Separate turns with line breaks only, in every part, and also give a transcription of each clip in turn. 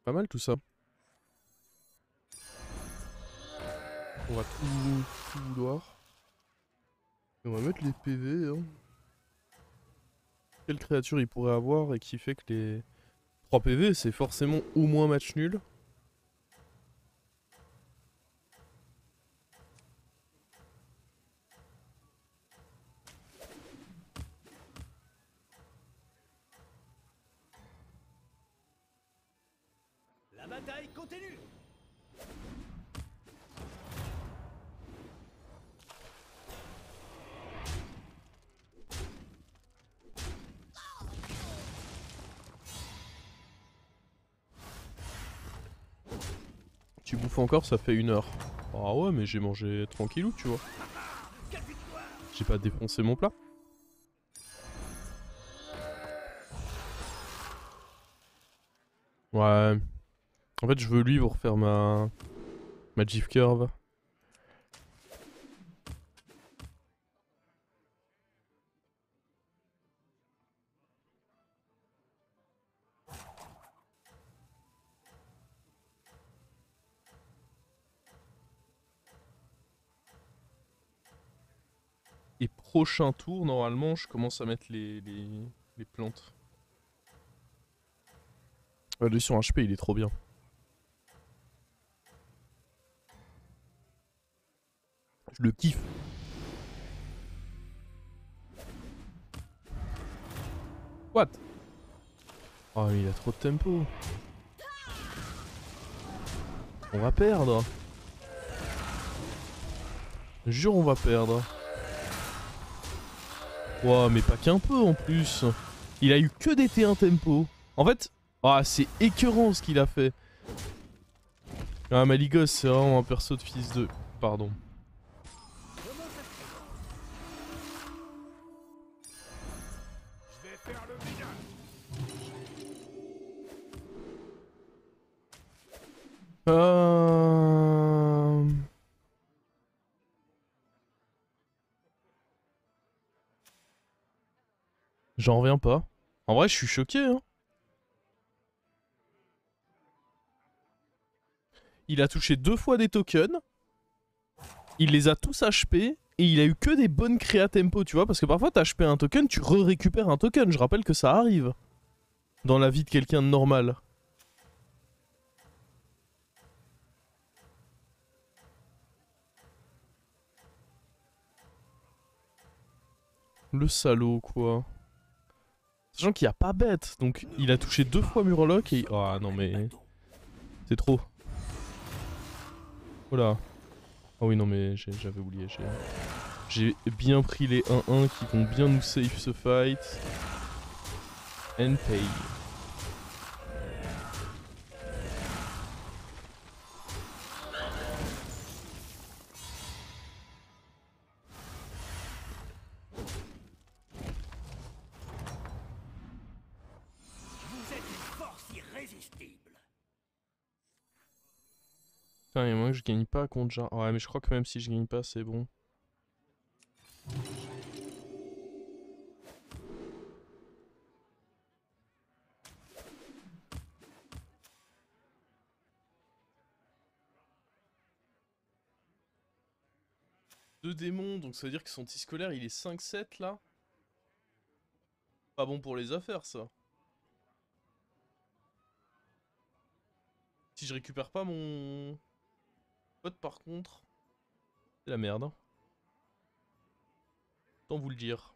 Pas mal tout ça. On va tout vouloir. Et on va mettre les PV. Hein. Quelle créature il pourrait avoir et qui fait que les 3 PV c'est forcément au moins match nul.
La bataille continue.
Tu bouffes encore, ça fait 1 heure. Ah ouais, mais j'ai mangé tranquillou, tu vois. J'ai pas défoncé mon plat. Ouais. En fait, je veux lui pour faire ma GIF curve. Et prochain tour, normalement, je commence à mettre les plantes. Lui sur HP, il est trop bien. Je le kiffe. What? Oh, il a trop de tempo. On va perdre. Jure, on va perdre. Wow, mais pas qu'un peu en plus. Il a eu que des T1 tempo. En fait, c'est écœurant ce qu'il a fait. Ah, Maligos, c'est vraiment un perso de fils de... Pardon.
Je vais faire le ménage.
J'en reviens pas. En vrai, je suis choqué, hein. Il a touché 2 fois des tokens. Il les a tous HP. Et il a eu que des bonnes créa tempo, tu vois. Parce que parfois, t'as HP un token, tu récupères un token. Je rappelle que ça arrive. Dans la vie de quelqu'un de normal. Le salaud, quoi. Sachant qu'il n'y a pas bête. Donc, il a touché 2 fois Murloc et... Ah non, mais... C'est trop. Oh là. Ah oui, non, mais j'avais oublié. J'ai bien pris les 1-1 qui vont bien nous save ce fight. And pay.
Vous êtes une force irrésistible.
Putain, et moi je gagne pas contre Jar. Ouais, mais je crois que même si je gagne pas, c'est bon. Deux démons, donc ça veut dire que son anti-scolaire il est 5-7 là. Pas bon pour les affaires ça. Si je récupère pas mon pote par contre, c'est la merde. Autant vous le dire.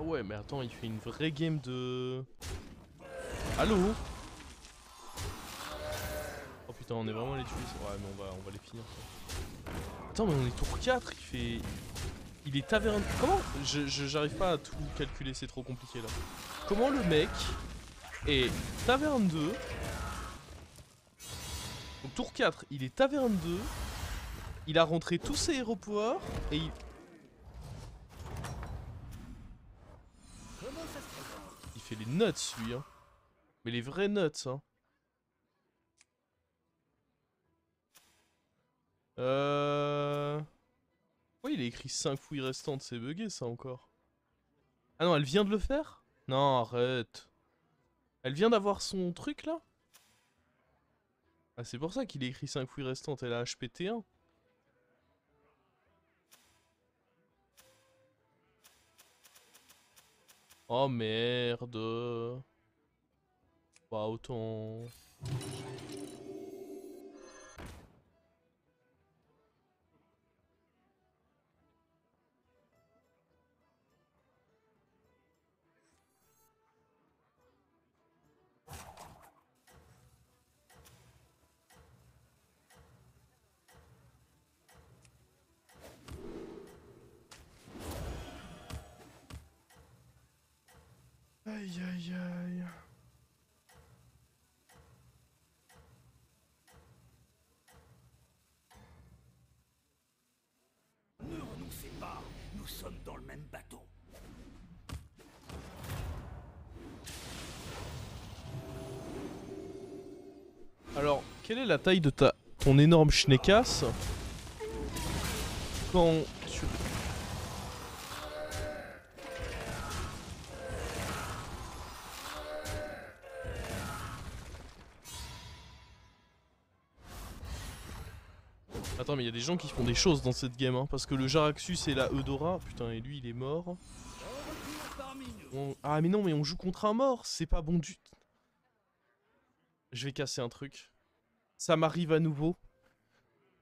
Ah ouais, mais attends, il fait une vraie game de... Allô? Oh putain, on est vraiment les tuer. Ouais, mais on va les finir. Ça. Attends, mais on est tour 4, il fait... Il est taverne... Comment? J'arrive pas à tout calculer, c'est trop compliqué là. Comment le mec est taverne 2. Donc tour 4, il est taverne 2. Il a rentré tous ses héros pouvoirs et il...
Comment ça se présente?
Il fait les nuts lui hein. Mais les vrais nuts hein. Pourquoi il a écrit 5 fouilles restantes? C'est bugué ça encore. Ah non, elle vient de le faire? Non, arrête. Elle vient d'avoir son truc là? Ah c'est pour ça qu'il a écrit 5 fouilles restantes, elle a HPT1. Oh merde. Pas autant. Aïe aïe aïe.
Ne renoncez pas, nous sommes dans le même bateau.
Alors, quelle est la taille de ton énorme schneekasse quand tu... Attends mais il y a des gens qui font des choses dans cette game hein, parce que le Jaraxxus et la Eudora, putain et lui il est mort. Ah mais non mais on joue contre un mort, c'est pas bon du... Je vais casser un truc. Ça m'arrive à nouveau.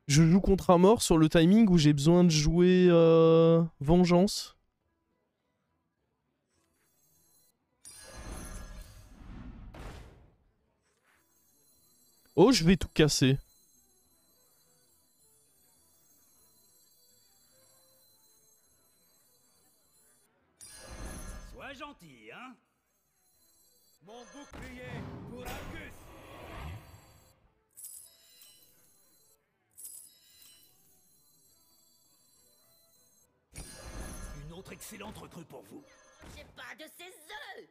Je joue contre un mort sur le timing où j'ai besoin de jouer Vengeance. Oh je vais tout casser.
Sois gentil, hein? Mon bouclier pour Argus! Une autre excellente recrue pour vous.
J'ai pas de ces œufs.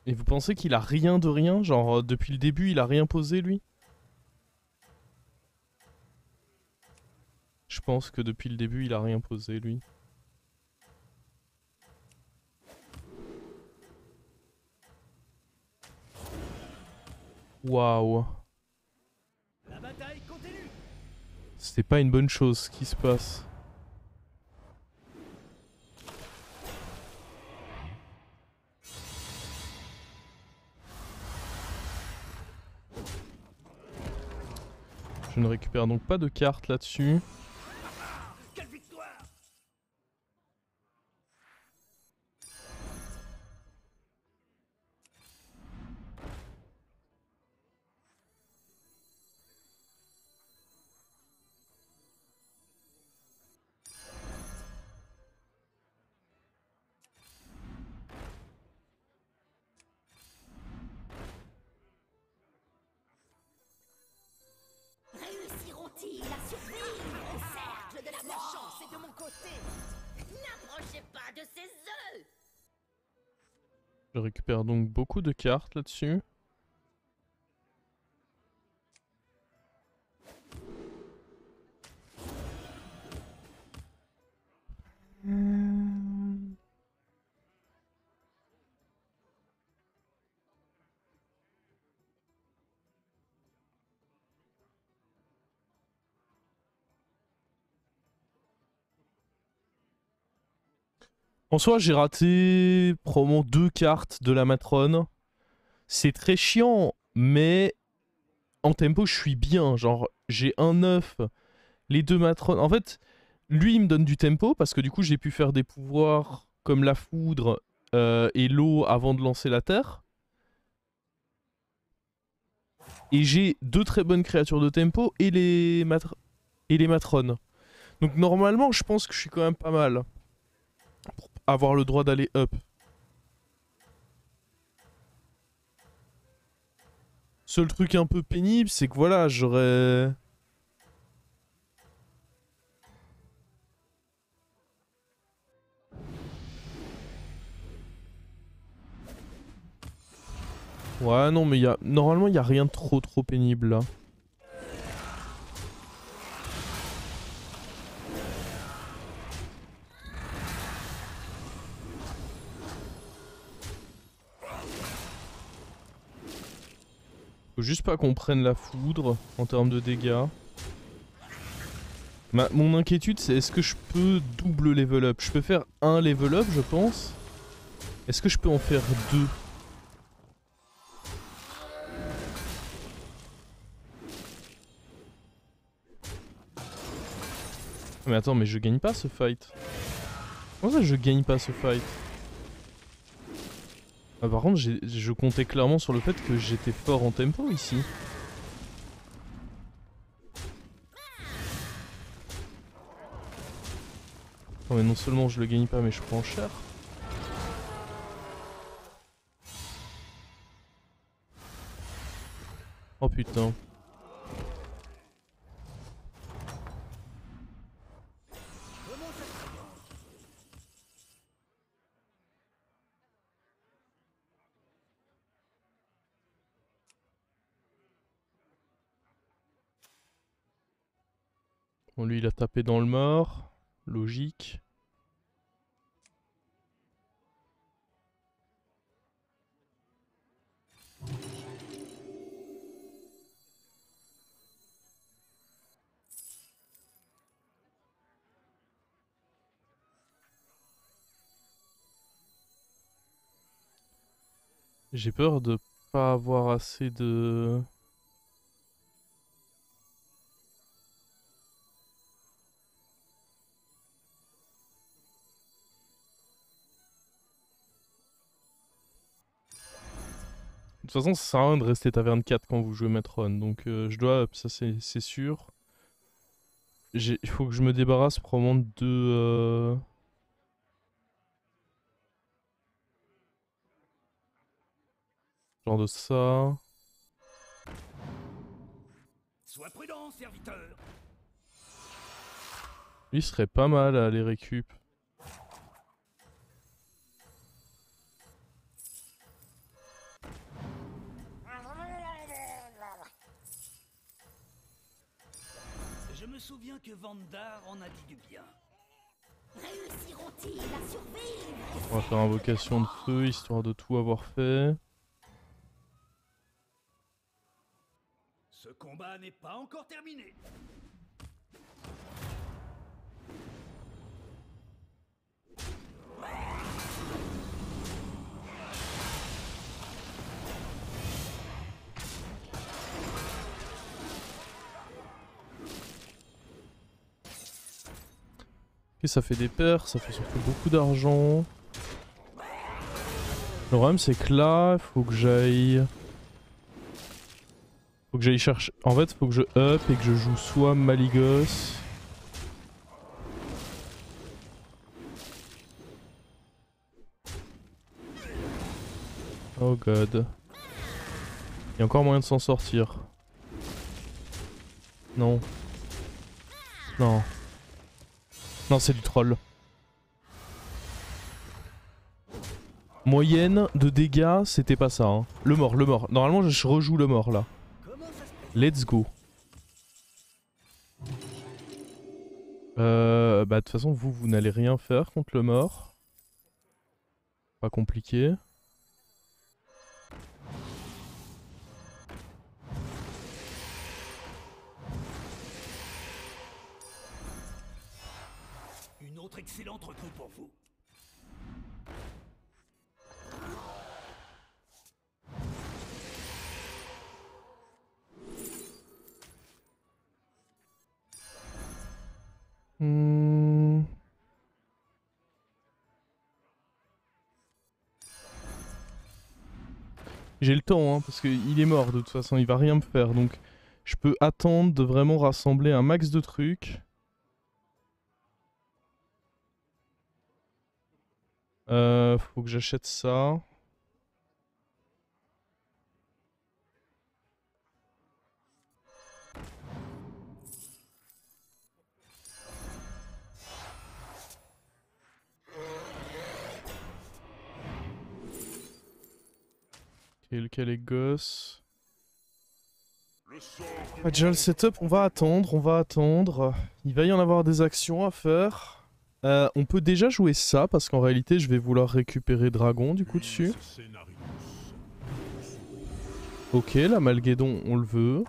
Et vous pensez qu'il a rien de rien? Genre depuis le début il a rien posé lui? Je pense que depuis le début il a rien posé lui. Waouh.
La bataille continue.
C'était pas une bonne chose ce qui se passe. Je ne récupère donc pas de cartes là-dessus.
Quelle victoire!
Réussiront-ils à survivre au cercle de la mort? La chance est de mon côté. N'approchez pas de ces œufs.
Je récupère donc beaucoup de cartes là-dessus. En soi, j'ai raté probablement 2 cartes de la matrone. C'est très chiant, mais en tempo, je suis bien. Genre, j'ai un 9, les 2 matrones. En fait, lui, il me donne du tempo parce que du coup, j'ai pu faire des pouvoirs comme la foudre et l'eau avant de lancer la terre. Et j'ai 2 très bonnes créatures de tempo et les matrones. Donc normalement, je pense que je suis quand même pas mal. Pour avoir le droit d'aller up. Seul truc un peu pénible, c'est que voilà, j'aurais... Ouais, non, mais normalement, il y a rien de trop pénible là. Faut juste pas qu'on prenne la foudre en termes de dégâts. Mon inquiétude, c'est est-ce que je peux double level up? Je peux faire un level up, je pense. Est-ce que je peux en faire 2? Mais attends, mais je gagne pas ce fight. Comment ça je gagne pas ce fight? Ah, par contre, je comptais clairement sur le fait que j'étais fort en tempo ici. Non mais non seulement je le gagne pas, mais je prends cher. Oh putain. Bon, lui il a tapé dans le mort. Logique. J'ai peur de pas avoir assez de... De toute façon, ça sert à rien de rester taverne 4 quand vous jouez Metron, donc je dois up, ça c'est sûr. Il faut que je me débarrasse probablement de... genre de ça.
Sois prudent, serviteur.
Lui serait pas mal à aller récup.
Je me souviens que Vandar en a dit du bien.
Réussiront-ils à survivre?
On va faire invocation de feu histoire de tout avoir fait.
Ce combat n'est pas encore terminé.
Ok, ça fait des paires, ça fait surtout beaucoup d'argent. Le problème c'est que là, faut que j'aille... Faut que j'aille chercher... En fait, faut que je up et que je joue soit Maligos... Oh god. Il y a encore moyen de s'en sortir. Non. Non. Non, c'est du troll. Moyenne de dégâts, c'était pas ça. Hein. Le mort, le mort. Normalement, je rejoue le mort là. Let's go. Bah de toute façon, vous n'allez rien faire contre le mort. Pas compliqué.
Une autre excellente recrue pour vous.
Hmm. J'ai le temps, hein, parce qu'il est mort de toute façon, il va rien me faire. Donc je peux attendre de vraiment rassembler un max de trucs. Faut que j'achète ça. Lequel est gosse? Ah, déjà le setup, on va attendre, on va attendre. Il va y en avoir des actions à faire. On peut déjà jouer ça, parce qu'en réalité je vais vouloir récupérer Dragon du coup dessus. Ok, la Malguédon on le veut.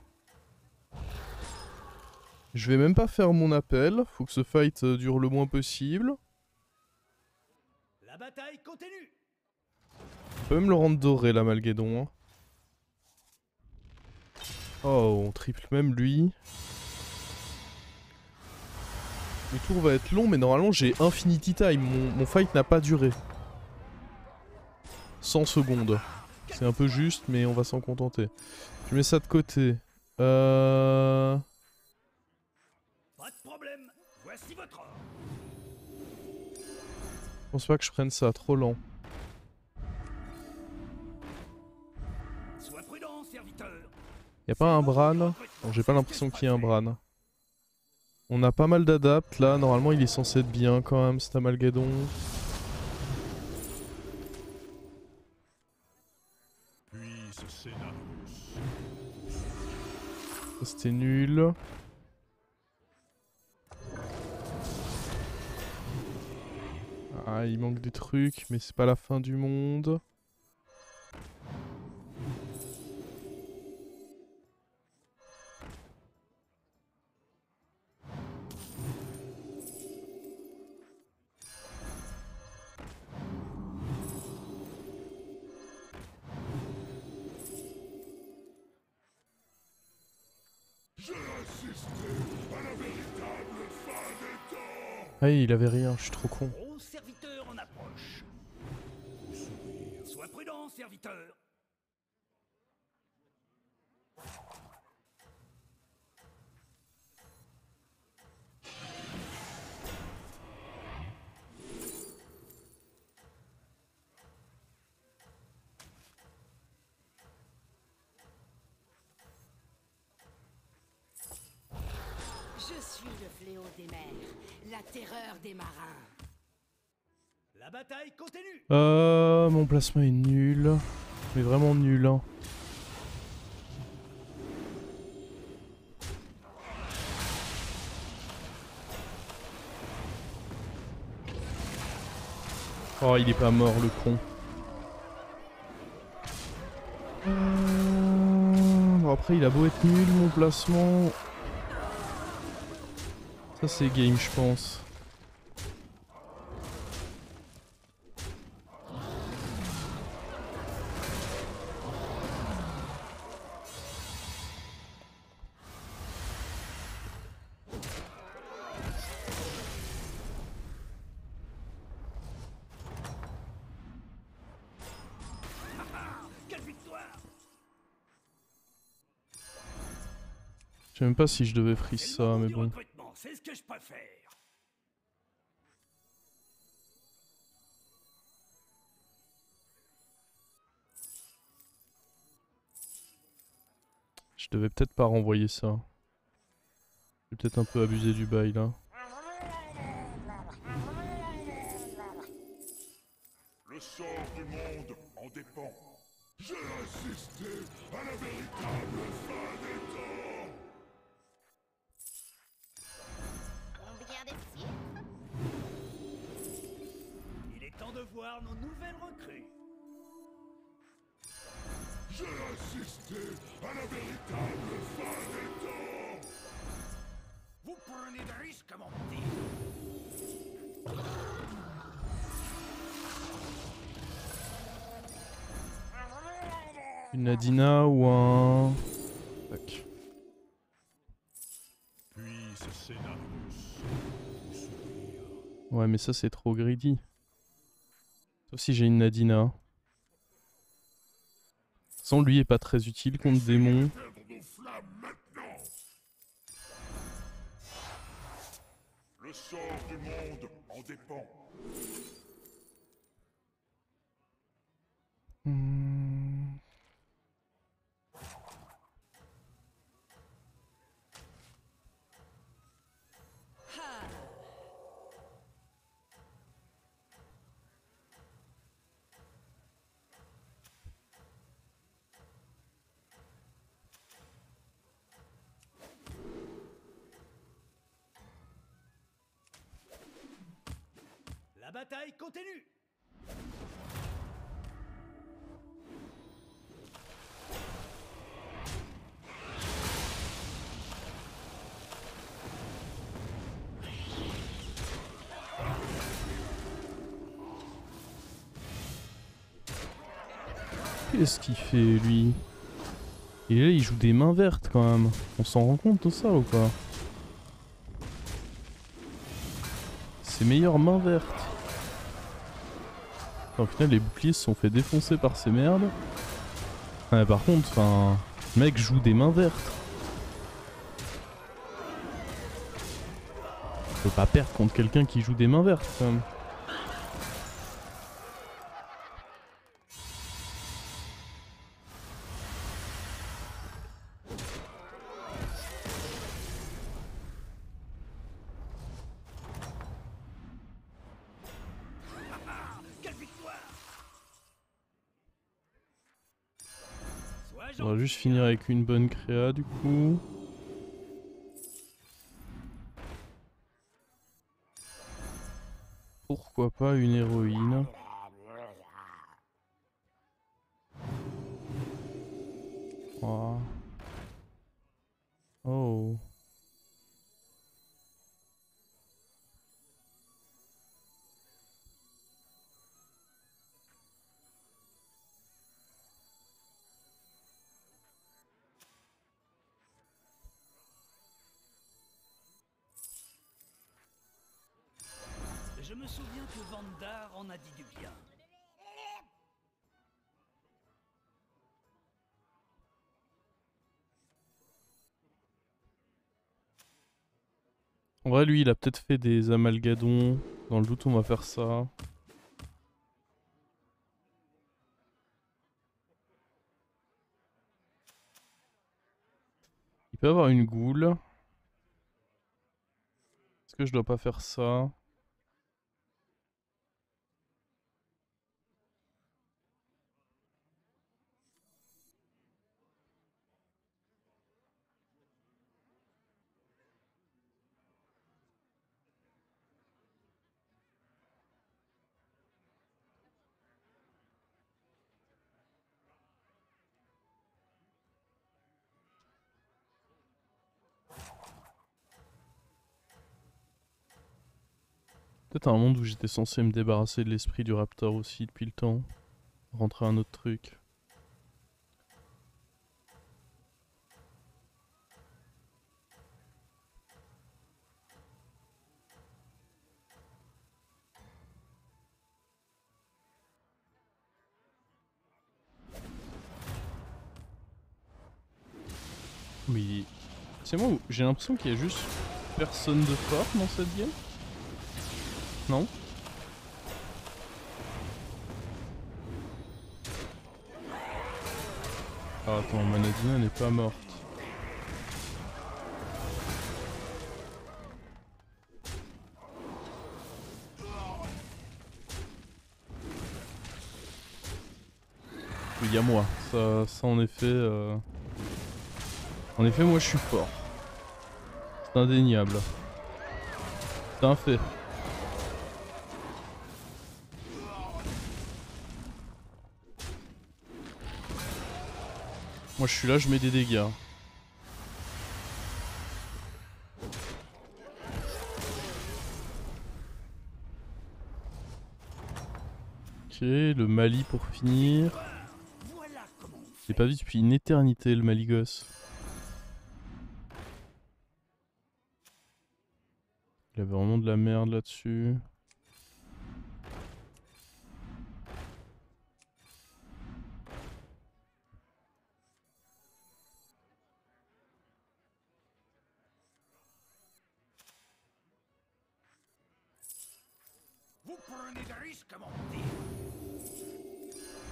Je vais même pas faire mon appel, faut que ce fight dure le moins possible.
La bataille continue.
On peut même le rendre doré la Malguédon. Hein. Oh, on triple même lui. Le tour va être long, mais normalement j'ai Infinity Time. Mon fight n'a pas duré. 100 secondes. C'est un peu juste, mais on va s'en contenter. Je mets ça de côté.
Pas de problème. Voici votre ordre.
Je pense pas que je prenne ça, trop lent.
Sois prudent, serviteur.
Y'a pas un Bran? Non, j'ai pas l'impression qu'il y ait un Bran. On a pas mal d'adaptes là, normalement il est censé être bien quand même cet Amalgadon. C'était nul. Ah, il manque des trucs, mais c'est pas la fin du monde. Ah, il avait rien, je suis trop con.
Gros serviteur en approche. Sois prudent, serviteur.
Je suis le fléau des mers, la terreur des marins.
La bataille continue.
Mon placement est nul. Mais vraiment nul, hein. Oh, il est pas mort, le con. Bon, après, il a beau être nul, mon placement. Ça, c'est game, je pense.
Quelle victoire.
Je sais même pas si je devais freeze
C'est le
ça,
moment
mais
du
bon.
recrutement, c'est ce que je préfère.
Je devais peut-être pas renvoyer ça. J'ai peut-être un peu abusé du bail là.
Le sort du monde en dépend. J'ai assisté à la véritable fin des temps.
Combien de siècles?
Il est temps de voir nos nouvelles recrues.
J'ai assisté à la véritable fin des temps.
Vous prenez des risques, mon petit.
Une Nadina ou un... Tac. Ouais, mais ça c'est trop greedy. Sauf si j'ai une Nadina. Sans lui est pas très utile contre démon.
Perdre nos flammes maintenant. Le sort du monde en dépend.
Hmm.
La bataille continue.
Qu'est-ce qu'il fait lui? Et là il joue des mains vertes quand même. On s'en rend compte de ça ou pas? Ses meilleures mains vertes. Au final les boucliers se sont fait défoncer par ces merdes. Ouais, par contre, enfin, le mec joue des mains vertes. On peut pas perdre contre quelqu'un qui joue des mains vertes quand même.
Quelle victoire! Sois
On va
gentil.
juste finir avec une bonne créa du coup. Pourquoi pas une héroïne? Oh. Oh.
Je me souviens que Vandar en a dit du bien.
En vrai, lui, il a peut-être fait des amalgadons. Dans le doute, on va faire ça. Il peut avoir une goule. Est-ce que je dois pas faire ça? Peut-être un monde où j'étais censé me débarrasser de l'esprit du raptor aussi depuis le temps. Rentrer un autre truc. Mais c'est moi où j'ai l'impression qu'il y a juste personne de fort dans cette game. Non? Ah attends, Manadina n'est pas morte. Oui, il y a moi. Ça en effet... En effet, moi je suis fort. C'est indéniable. C'est un fait. Moi je suis là, je mets des dégâts. Ok, le Mali pour finir.
Voilà comment on
J'ai pas vu depuis une éternité le Maligos. Il avait vraiment de la merde là-dessus.
Vous prenez des risques, mon petit.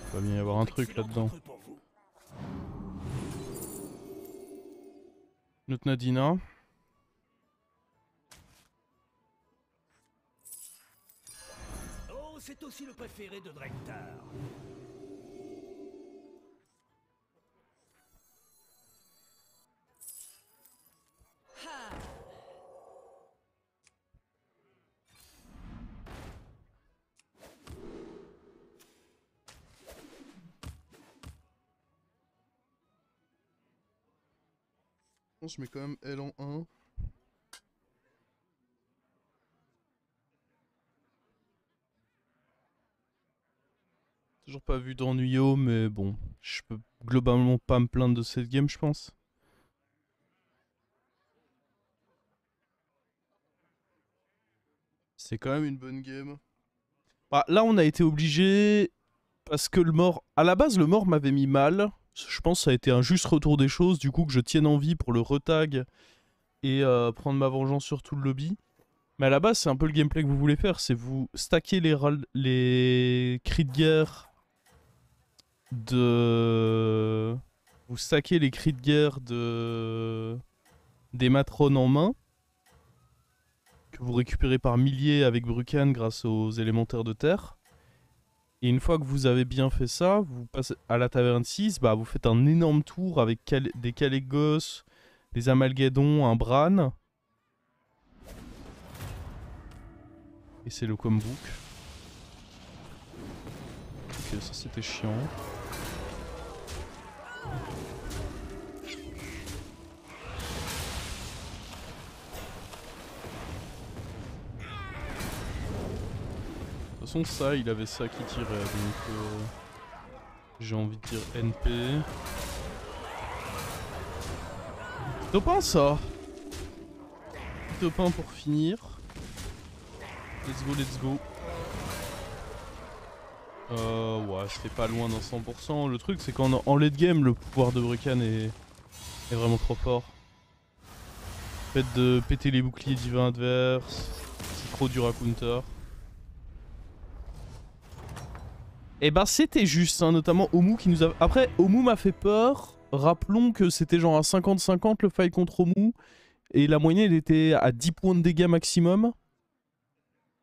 Il va bien y avoir un truc là-dedans.
Pour vous.
Notre Nadina.
Oh, c'est aussi le préféré de Drektar.
Je mets quand même L en 1. Toujours pas vu d'ennuyeux, mais bon, je peux globalement pas me plaindre de cette game, je pense. C'est quand même une bonne game. Bah, là, on a été obligé parce que le mort, à la base, le mort m'avait mis mal. Je pense que ça a été un juste retour des choses, du coup que je tienne en vie pour le retag et prendre ma vengeance sur tout le lobby. Mais à la base, c'est un peu le gameplay que vous voulez faire, c'est vous stacker les cris de guerre de... Vous stacker les cris de guerre des matrones en main, que vous récupérez par milliers avec Brucan grâce aux élémentaires de terre. Et une fois que vous avez bien fait ça, vous passez à la taverne 6, bah vous faites un énorme tour avec des Kalégos, des Amalgadons, un Bran. Et c'est le combook. Ok, ça c'était chiant. De toute façon, ça, il avait ça qui tirait, donc j'ai envie de dire NP. Top 1 ça. Top 1 pour finir. Let's go, let's go. Ouais, c'était pas loin d'un 100%. Le truc, c'est qu'en late game, le pouvoir de Brucan est vraiment trop fort. Le fait de péter les boucliers divins adverses, c'est trop dur à counter. Et bah c'était juste, hein, notamment Omu qui nous a... Après, Omu m'a fait peur. Rappelons que c'était genre à 50-50 le fight contre Omu. Et la moyenne elle était à 10 points de dégâts maximum.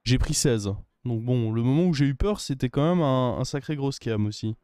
J'ai pris 16. Donc bon, le moment où j'ai eu peur, c'était quand même un sacré gros scam aussi.